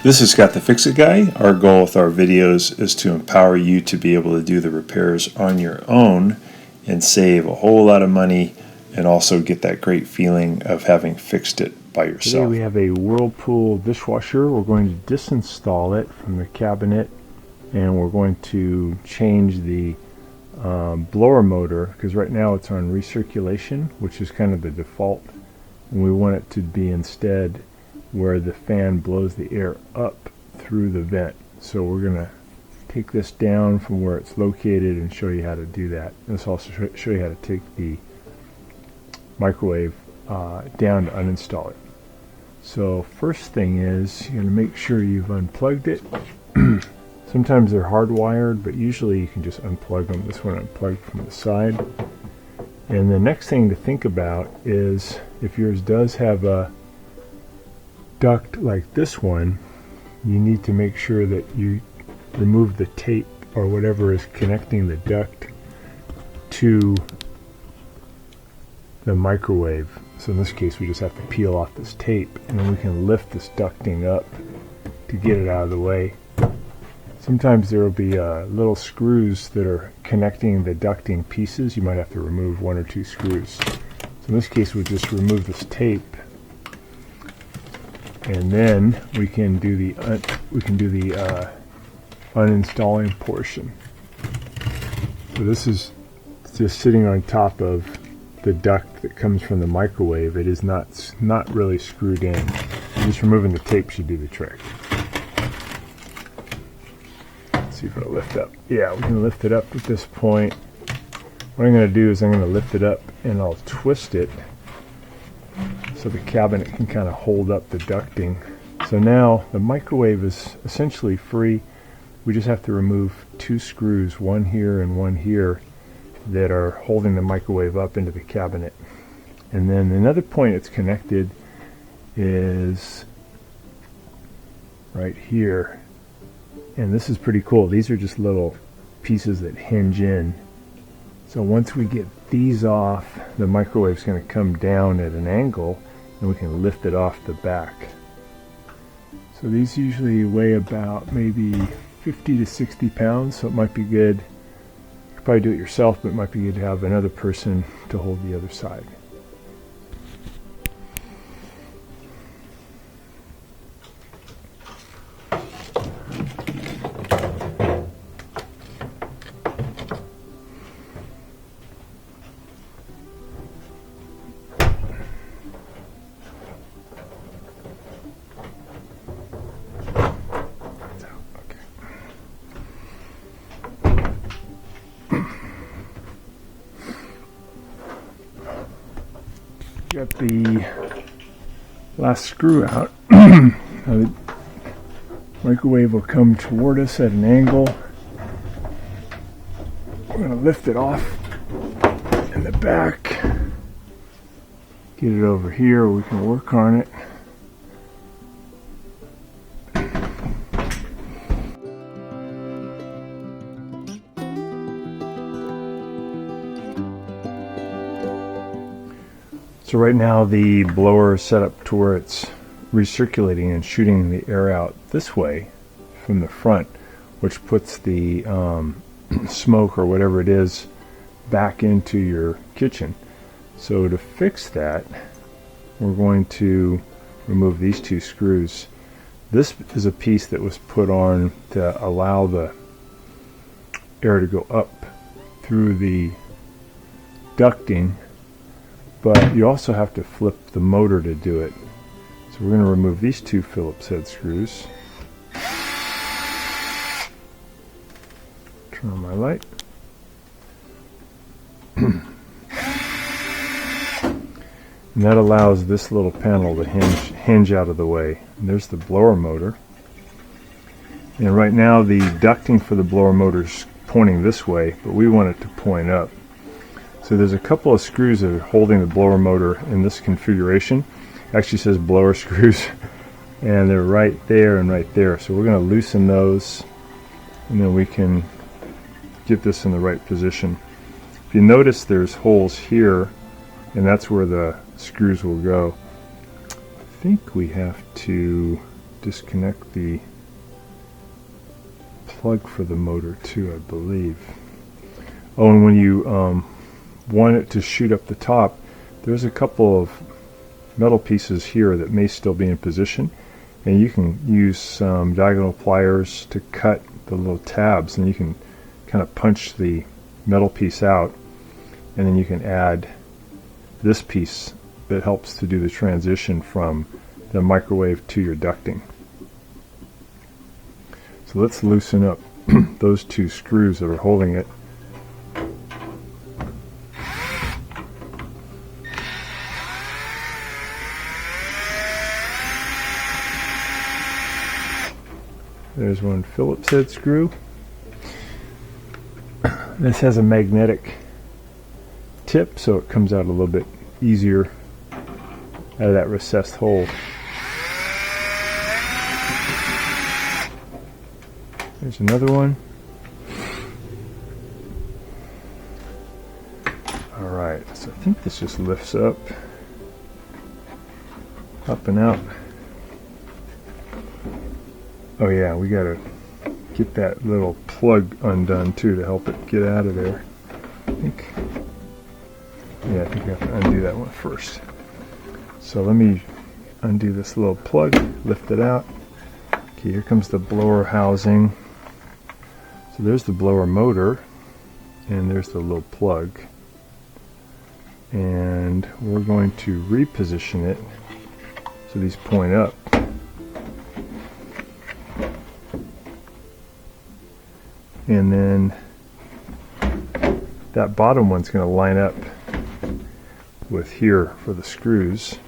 This is Scott the Fix-It Guy. Our goal with our videos is to empower you to be able to do the repairs on your own and save a whole lot of money and also get that great feeling of having fixed it by yourself. Today we have a Whirlpool dishwasher. We're going to disinstall it from the cabinet, and we're going to change the blower motor, because right now it's on recirculation, which is kind of the default, and we want it to be instead where the fan blows the air up through the vent. So we're going to take this down from where it's located and show you how to do that. Let's also show you how to take the microwave down to uninstall it. So first thing is you're going to make sure you've unplugged it. Sometimes they're hardwired, but usually you can just unplug them. This one unplugged from the side. And the next thing to think about is if yours does have a duct like this one, you need to make sure that you remove the tape or whatever is connecting the duct to the microwave. So in this case we just have to peel off this tape, and then we can lift this ducting up to get it out of the way. Sometimes there will be little screws that are connecting the ducting pieces. You might have to remove one or two screws. So in this case we'll just remove this tape, and then we can do the uninstalling portion. So this is just sitting on top of the duct that comes from the microwave. It is not really screwed in. Just removing the tape should do the trick. Let's see if it'll lift up. Yeah, we can lift it up at this point. What I'm going to do is I'm going to lift it up and I'll twist it so the cabinet can kind of hold up the ducting. So now the microwave is essentially free. We just have to remove two screws, one here and one here, that are holding the microwave up into the cabinet. And then another point it's connected is right here. And this is pretty cool. These are just little pieces that hinge in. So once we get these off, the microwave's going to come down at an angle, and we can lift it off the back. So these usually weigh about maybe 50 to 60 pounds, so it might be good. You could probably do it yourself, but it might be good to have another person to hold the other side. Got the last screw out. The microwave will come toward us at an angle. We're going to lift it off in the back, get it over here where we can work on it. So right now the blower is set up to where it's recirculating and shooting the air out this way from the front, which puts the smoke or whatever it is back into your kitchen. So to fix that, we're going to remove these two screws. This is a piece that was put on to allow the air to go up through the ducting, but you also have to flip the motor to do it. So we're going to remove these two Phillips head screws. Turn on my light. And that allows this little panel to hinge out of the way. And there's the blower motor. And right now the ducting for the blower motor is pointing this way, but we want it to point up. So there's a couple of screws that are holding the blower motor in this configuration. It actually says blower screws, and they're right there and right there. So we're going to loosen those, and then we can get this in the right position. If you notice, there's holes here, and that's where the screws will go. think we have to disconnect the plug for the motor too, I believe. Oh, and when you want it to shoot up the top, there's a couple of metal pieces here that may still be in position, and you can use some diagonal pliers to cut the little tabs, and you can kind of punch the metal piece out, and then you can add this piece that helps to do the transition from the microwave to your ducting. So let's loosen up those two screws that are holding it. There's one Phillips head screw. This has a magnetic tip, so it comes out a little bit easier out of that recessed hole. There's another one. Alright, so I think this just lifts up and out. Oh yeah, we gotta get that little plug undone too to help it get out of there. I think we have to undo that one first. So let me undo this little plug, lift it out. Okay, here comes the blower housing. So there's the blower motor, and there's the little plug. And we're going to reposition it so these point up. And then that bottom one's going to line up with here for the screws.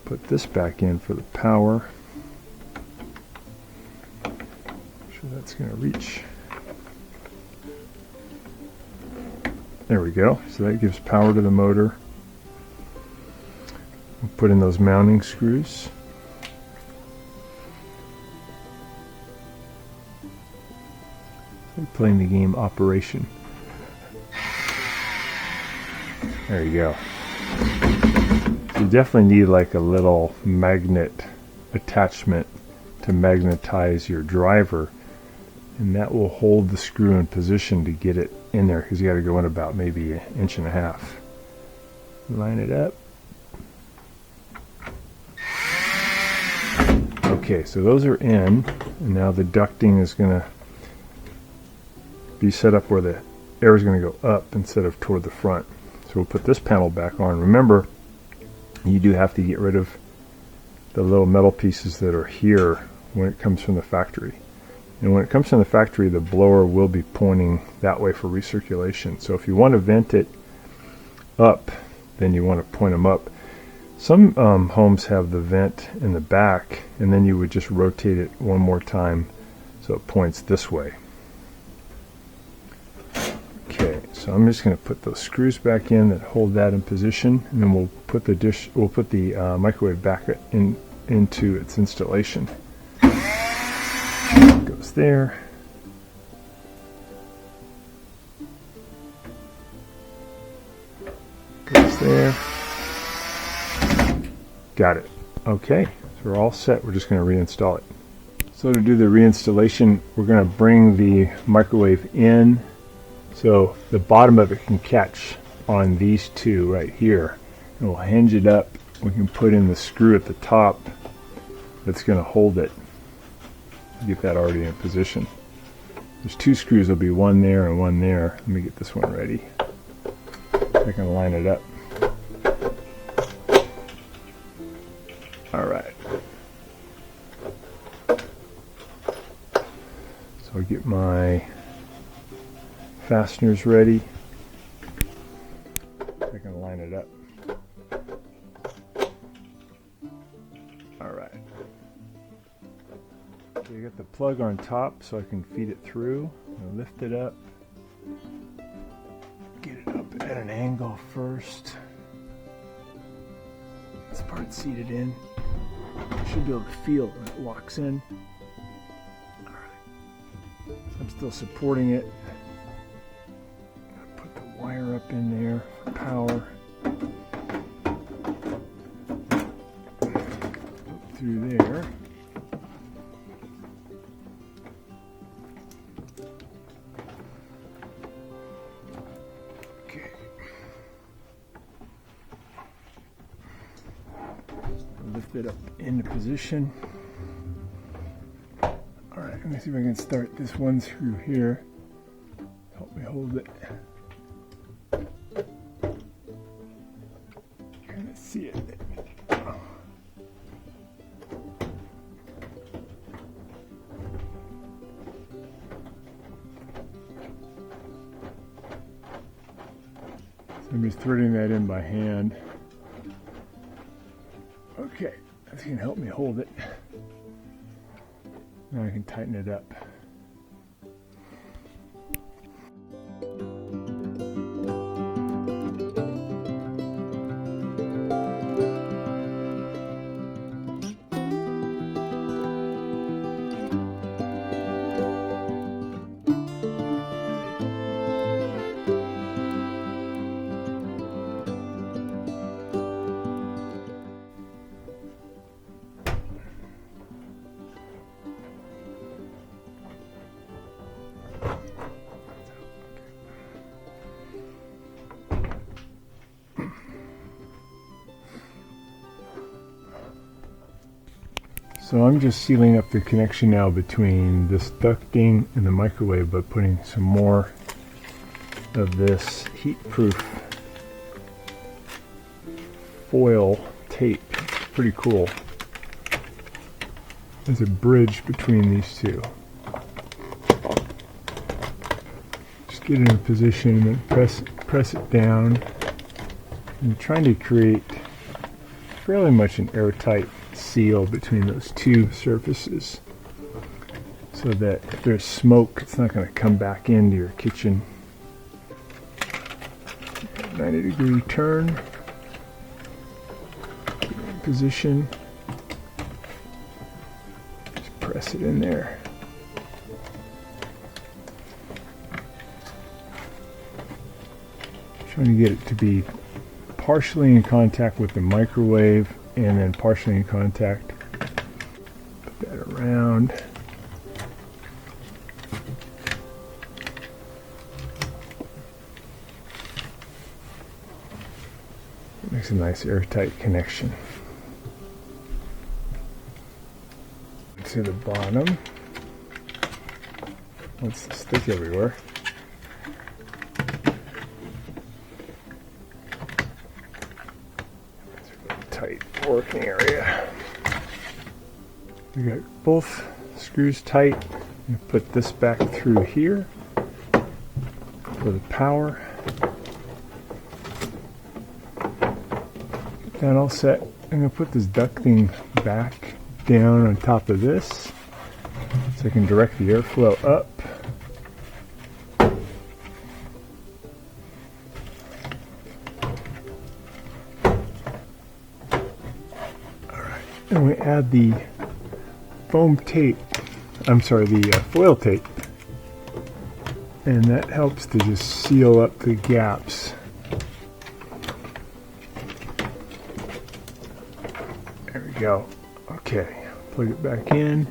Put this back in for the power. Make sure that's going to reach. There we go. So that gives power to the motor. We'll put in those mounting screws. We're playing the game Operation. There you go. You definitely need like a little magnet attachment to magnetize your driver, and that will hold the screw in position to get it in there, because you got to go in about maybe 1.5 inches. Line it up. Okay, so those are in, and now the ducting is going to be set up where the air is going to go up instead of toward the front. So we'll put this panel back on. Remember, you do have to get rid of the little metal pieces that are here when it comes from the factory. And when it comes from the factory, the blower will be pointing that way for recirculation. So if you want to vent it up, then you want to point them up. Some homes have the vent in the back, and then you would just rotate it one more time so it points this way. Okay, so I'm just going to put those screws back in that hold that in position, and then we'll put the microwave back into its installation. Goes there. Goes there. Got it. Okay, so we're all set. We're just going to reinstall it. So to do the reinstallation, we're going to bring the microwave in so the bottom of it can catch on these two right here. And we'll hinge it up. We can put in the screw at the top that's going to hold it. Get that already in position. There's two screws. There'll be one there and one there. Let me get this one ready. I can line it up. Alright. So I'll get my fasteners ready. I can line it up. Alright. So you got the plug on top so I can feed it through. I'll lift it up. Get it up at an angle first. This part's seated in. You should be able to feel it when it locks in. Alright. So I'm still supporting it. Put the wire up in there for power. through there. Okay. Lift it up into position. Alright, let me see if I can start this one through here. Help me hold it. Kind of see it. So I'm just threading that in by hand. Okay, that's going to help me hold it. Now I can tighten it up. So I'm just sealing up the connection now between this ducting and the microwave by putting some more of this heat-proof foil tape. It's pretty cool. There's a bridge between these two. Just get it in position and press it down. I'm trying to create fairly much an airtight seal between those two surfaces so that if there's smoke, it's not going to come back into your kitchen. 90-degree turn. Get it in position. Just press it in there. Trying to get it to be partially in contact with the microwave and then partially in contact. Put that around. It makes a nice airtight connection. To the bottom. Let's stick everywhere. Tight working area. We got both screws tight. You put this back through here for the power. Get that all set. I'm going to put this ducting back down on top of this so I can direct the airflow up. And we add the foam tape, the foil tape, and that helps to just seal up the gaps. There we go. Okay, plug it back in.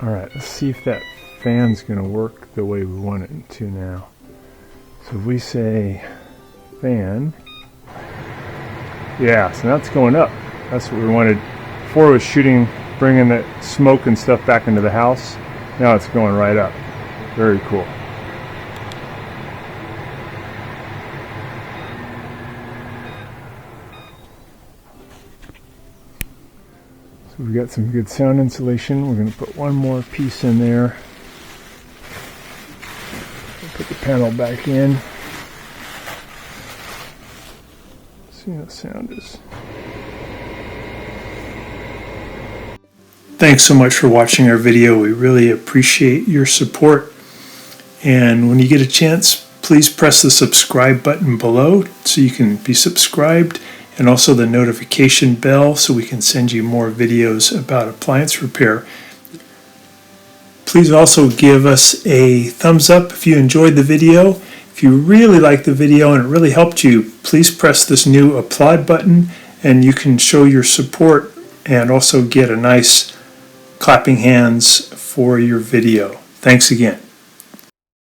Alright, let's see if that fan's going to work the way we want it to now. So if we say fan, yeah, so now it's going up. That's what we wanted. Before it was shooting, bringing the smoke and stuff back into the house. Now it's going right up. Very cool. So we've got some good sound insulation. We're going to put one more piece in there. Put the panel back in. See how the sound is. Thanks so much for watching our video. We really appreciate your support. And when you get a chance, please press the subscribe button below so you can be subscribed, and also the notification bell so we can send you more videos about appliance repair. Please also give us a thumbs up if you enjoyed the video. If you really liked the video and it really helped you, please press this new applaud button and you can show your support and also get a nice clapping hands for your video. Thanks again.